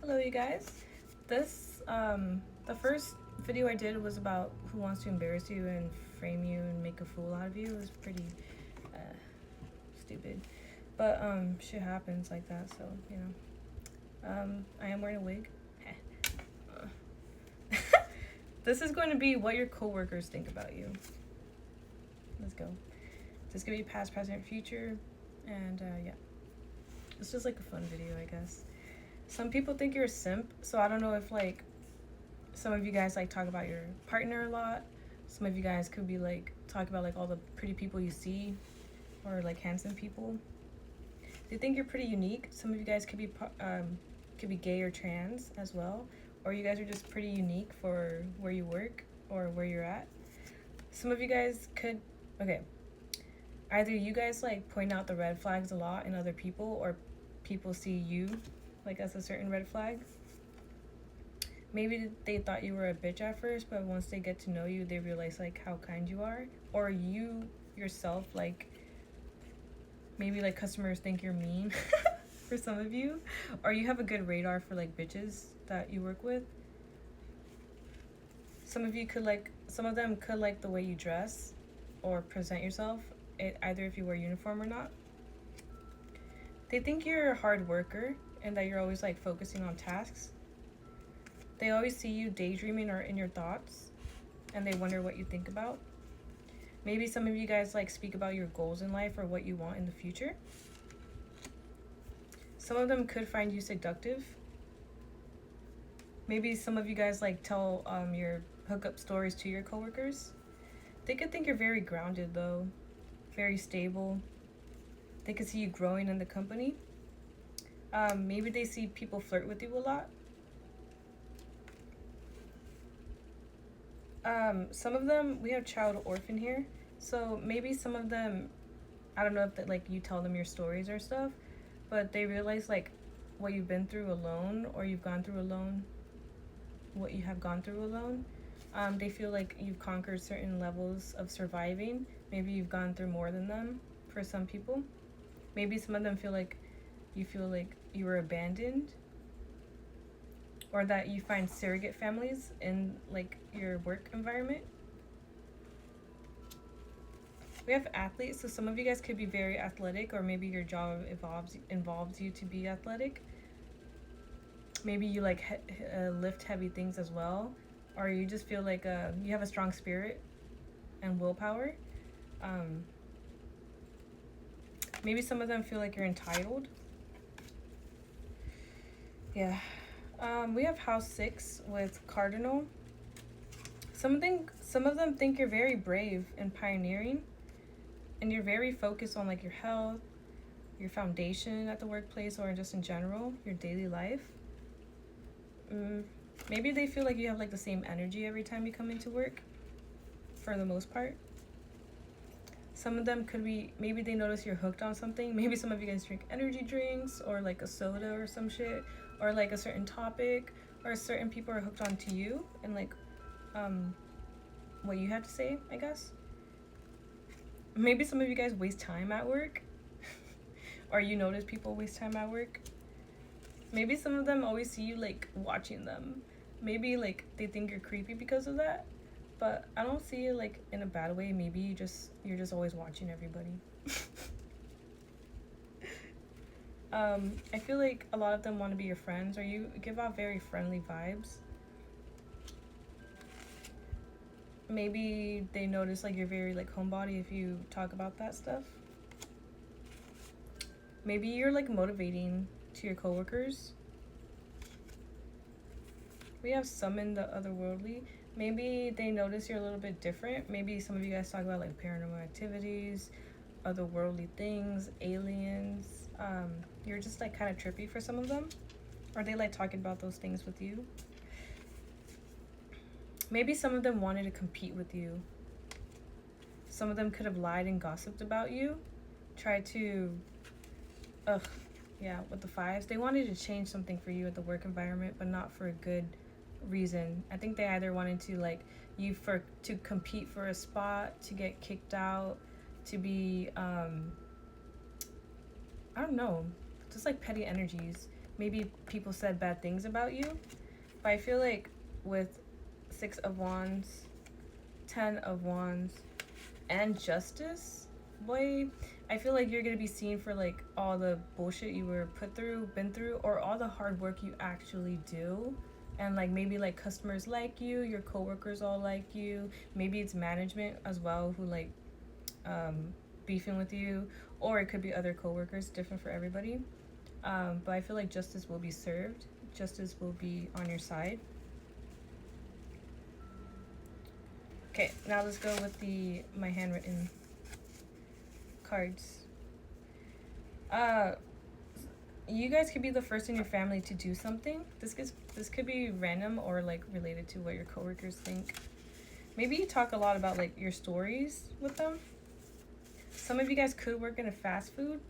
Hello, you guys. The first video I did was about who wants to embarrass you and frame you and make a fool out of you. It was pretty stupid, but shit happens like that. So I am wearing a wig. This is going to be what your coworkers think about you. Let's go. This is gonna be past, present, future, and yeah, it's just like a fun video, I guess. Some people think you're a simp, so I don't know if like some of you guys like talk about your partner a lot. Some of you guys could be like talk about like all the pretty people you see, or like handsome people. They think you're pretty unique. Some of you guys could be gay or trans as well, or you guys are just pretty unique for where you work or where you're at. Some of you guys could either you guys like point out the red flags a lot in other people, or people see you like as a certain red flag. Maybe they thought you were a bitch at first, but once they get to know you, they realize like how kind you are. Or you yourself, like maybe like customers think you're mean for some of you, or you have a good radar for like bitches that you work with. Some of them could like the way you dress or present yourself, either if you wear uniform or not. They think you're a hard worker and that you're always like focusing on tasks. They always see you daydreaming or in your thoughts, and they wonder what you think about. Maybe some of you guys like speak about your goals in life or what you want in the future. Some of them could find you seductive. Maybe some of you guys like tell your hookup stories to your coworkers. They could think you're very grounded though, very stable. They could see you growing in the company. Maybe they see people flirt with you a lot. Some of them, we have child orphan here, so maybe some of them, I don't know if that like you tell them your stories or stuff, but they realize like what you've been through alone, or you've gone through alone, what you have gone through alone. They feel like you've conquered certain levels of surviving. Maybe you've gone through more than them for some people. Maybe some of them feel like you were abandoned, or that you find surrogate families in like your work environment. We have athletes, so some of you guys could be very athletic, or maybe your job involves you to be athletic. Maybe you like lift heavy things as well, or you just feel like you have a strong spirit and willpower. Maybe some of them feel like you're entitled. Yeah. We have house 6 with cardinal. Some of them think you're very brave and pioneering, and you're very focused on like your health, your foundation at the workplace, or just in general, your daily life. Maybe they feel like you have like the same energy every time you come into work, for the most part. Some of them could be, maybe they notice you're hooked on something. Maybe some of you guys drink energy drinks, or like a soda or some shit, or like a certain topic, or certain people are hooked on to you and like what you have to say, I guess. Maybe some of you guys waste time at work or you notice people waste time at work. Maybe some of them always see you like watching them. Maybe like they think you're creepy because of that, but I don't see it like in a bad way. Maybe you're just always watching everybody. I feel like a lot of them want to be your friends, or you give off very friendly vibes. Maybe they notice like you're very like homebody if you talk about that stuff. Maybe you're like motivating to your coworkers. We have summon the otherworldly. Maybe they notice you're a little bit different. Maybe some of you guys talk about like paranormal activities, otherworldly things, aliens. You're just like kind of trippy for some of them, or they like talking about those things with you. Maybe some of them wanted to compete with you. Some of them could have lied and gossiped about you, tried to with the 5s, they wanted to change something for you at the work environment, but not for a good reason. I think they either wanted to like you to compete for a spot, to get kicked out, to be I don't know, just like petty energies. maybe people said bad things about you. But I feel like with 6 of Wands, 10 of Wands, and Justice, boy, I feel like you're gonna be seen for like all the bullshit you were been through, or all the hard work you actually do. And like maybe like customers like you, your coworkers all like you. Maybe it's management as well who like beefing with you, or it could be other coworkers, different for everybody. But I feel like justice will be served. Justice will be on your side. Okay, now let's go with my handwritten cards. You guys could be the first in your family to do something. This could be random or like related to what your coworkers think. Maybe you talk a lot about like your stories with them. Some of you guys could work in a fast food.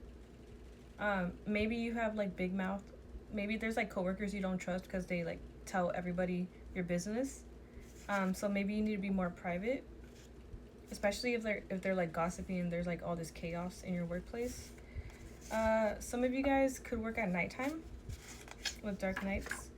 Maybe you have like big mouth. Maybe there's like coworkers you don't trust because they like tell everybody your business. So maybe you need to be more private, especially if they're like gossiping and there's like all this chaos in your workplace. Some of you guys could work at nighttime with dark nights.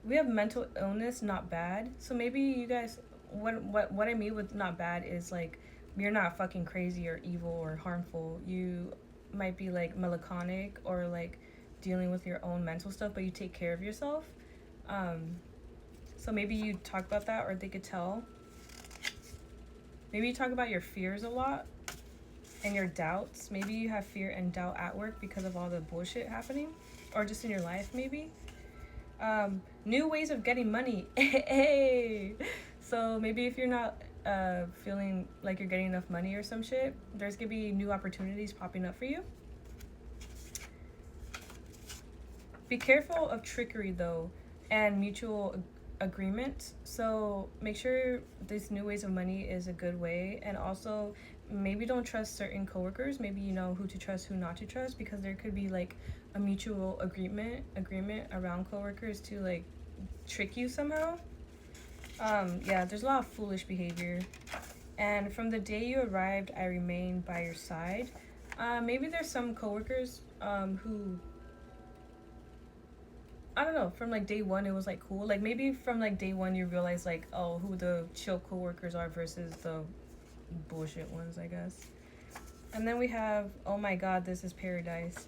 We have mental illness, not bad. So maybe you guys, what I mean with not bad is like you're not fucking crazy or evil or harmful. You might be like melancholic or like dealing with your own mental stuff, but you take care of yourself. So maybe you talk about that, or they could tell. Maybe you talk about your fears a lot and your doubts. Maybe you have fear and doubt at work because of all the bullshit happening, or just in your life maybe. New ways of getting money. Hey. So maybe if you're not feeling like you're getting enough money or some shit, there's gonna be new opportunities popping up for you. Be careful of trickery though, and mutual agreement. So make sure this new ways of money is a good way, and also maybe don't trust certain coworkers. Maybe you know who to trust, who not to trust, because there could be like a mutual agreement around coworkers to like trick you somehow. Yeah, there's a lot of foolish behavior. And from the day you arrived, I remained by your side. Maybe there's some coworkers who, I don't know, from like day one it was like cool. Like maybe from like day one you realize like, oh, who the chill coworkers are versus the bullshit ones, I guess. And then we have, oh my god, this is paradise.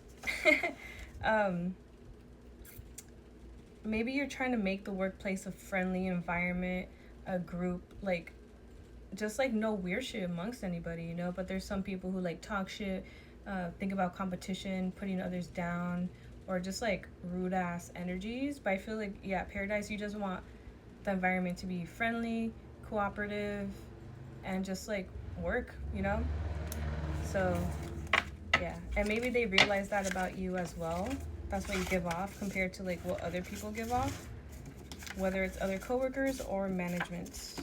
Maybe you're trying to make the workplace a friendly environment, a group, like just like no weird shit amongst anybody, you know. But there's some people who like talk shit, think about competition, putting others down, or just like rude ass energies. But I feel like, yeah, paradise, you just want the environment to be friendly, cooperative, and just like work, you know. So yeah, and maybe they realize that about you as well. That's what you give off compared to like what other people give off, whether it's other coworkers or management.